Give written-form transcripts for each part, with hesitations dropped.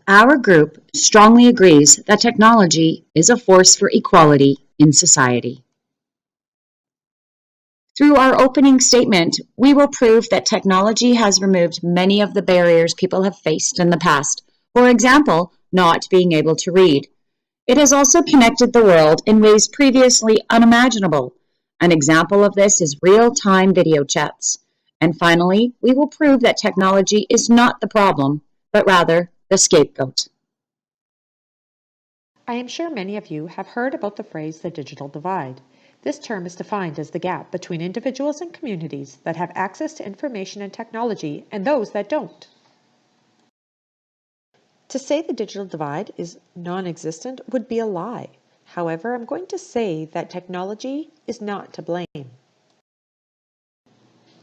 Our group strongly agrees that technology is a force for equality in society. Through our opening statement, we will prove that technology has removed many of the barriers people have faced in the past. For example, not being able to read. It has also connected the world in ways previously unimaginable. An example of this is real-time video chats. And finally, we will prove that technology is not the problem, but rather the scapegoat. I am sure many of you have heard about the phrase the digital divide. This term is defined as the gap between individuals and communities that have access to information and technology and those that don't. To say the digital divide is non-existent would be a lie. However, I'm going to say that technology is not to blame.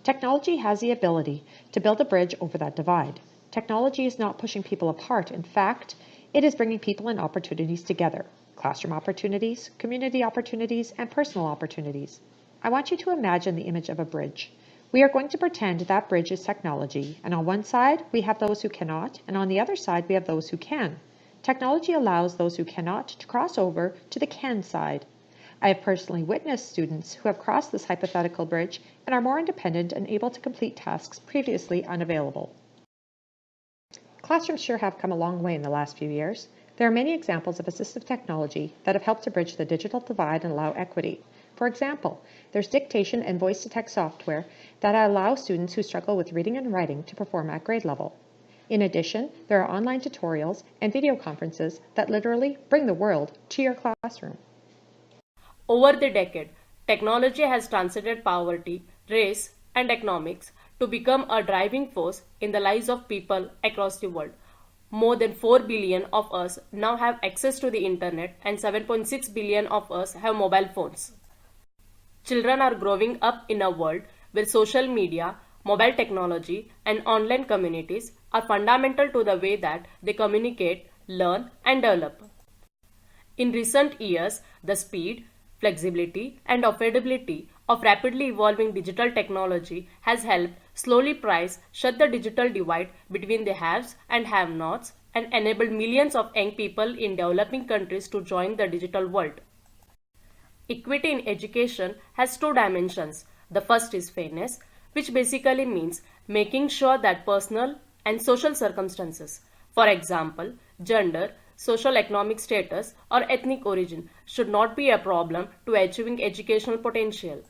Technology has the ability to build a bridge over that divide. Technology is not pushing people apart. In fact, it is bringing people and opportunities together. Classroom opportunities, community opportunities, and personal opportunities. I want you to imagine the image of a bridge. We are going to pretend that bridge is technology, and on one side we have those who cannot, and on the other side we have those who can. Technology allows those who cannot to cross over to the can side. I have personally witnessed students who have crossed this hypothetical bridge and are more independent and able to complete tasks previously unavailable. Classrooms sure have come a long way in the last few years. There are many examples of assistive technology that have helped to bridge the digital divide and allow equity. For example, there's dictation and voice-to-text software that allow students who struggle with reading and writing to perform at grade level. In addition, there are online tutorials and video conferences that literally bring the world to your classroom. Over the decade, technology has transcended poverty, race, and economics to become a driving force in the lives of people across the world. More than 4 billion of us now have access to the internet and 7.6 billion of us have mobile phones. Children are growing up in a world where social media, mobile technology, and online communities are fundamental to the way that they communicate, learn, and develop. In recent years, the speed, flexibility, and affordability of rapidly evolving digital technology has helped slowly shut the digital divide between the haves and have-nots and enabled millions of young people in developing countries to join the digital world. Equity in education has two dimensions. The first is fairness, which basically means making sure that personal and social circumstances, for example, gender, social economic status, or ethnic origin, should not be a problem to achieving educational potential.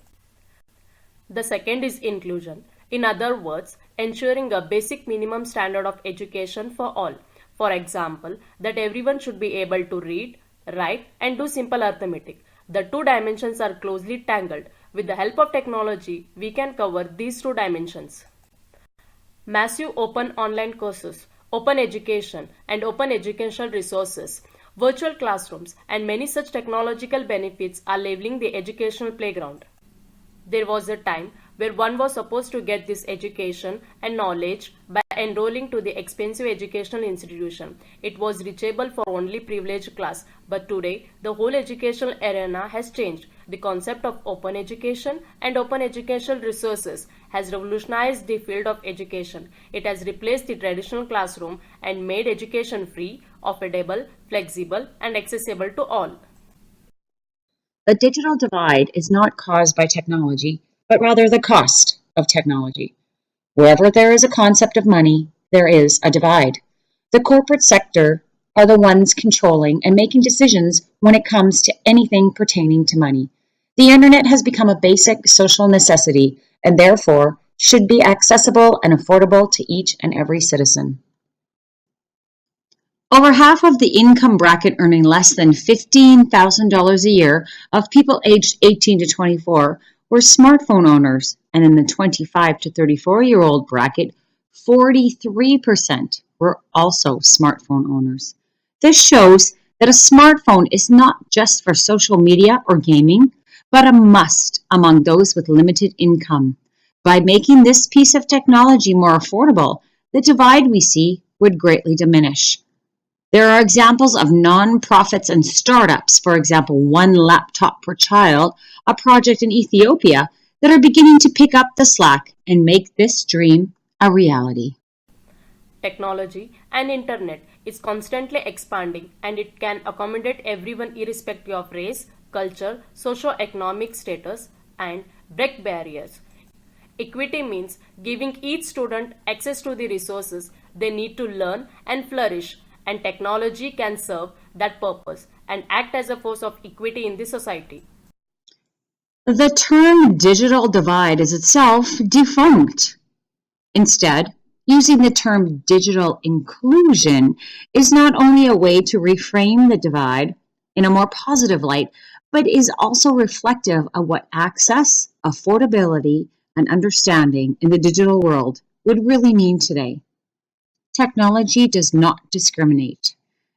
The second is inclusion. In other words, ensuring a basic minimum standard of education for all. For example, that everyone should be able to read, write, and do simple arithmetic. The two dimensions are closely tangled. With the help of technology, we can cover these two dimensions. Massive open online courses, open education, and open educational resources, virtual classrooms, and many such technological benefits are leveling the educational playground. There was a time where one was supposed to get this education and knowledge by enrolling to the expensive educational institution. It was reachable for only privileged class, but today the whole educational arena has changed. The concept of open education and open educational resources has revolutionized the field of education. It has replaced the traditional classroom and made education free, affordable, flexible, and accessible to all. The digital divide is not caused by technology, but rather the cost of technology. Wherever there is a concept of money, there is a divide. The corporate sector are the ones controlling and making decisions when it comes to anything pertaining to money. The internet has become a basic social necessity and therefore should be accessible and affordable to each and every citizen. Over half of the income bracket earning less than $15,000 a year of people aged 18 to 24 were smartphone owners, and in the 25 to 34-year-old bracket, 43% were also smartphone owners. This shows that a smartphone is not just for social media or gaming, but a must among those with limited income. By making this piece of technology more affordable, the divide we see would greatly diminish. There are examples of nonprofits and startups, for example, One Laptop Per Child, a project in Ethiopia, that are beginning to pick up the slack and make this dream a reality. technology, and internet is constantly expanding and it can accommodate everyone irrespective of race, culture, socio-economic status, and break barriers. Equity means giving each student access to the resources they need to learn and flourish, and technology can serve that purpose and act as a force of equity in the society. The term digital divide is itself defunct. Instead, using the term digital inclusion is not only a way to reframe the divide in a more positive light, but is also reflective of what access, affordability, and understanding in the digital world would really mean today. Technology does not discriminate.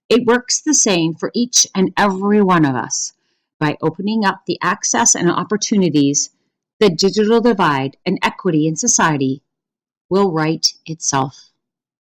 It works the same for each and every one of us. By opening up the access and opportunities, the digital divide and equity in society will right itself.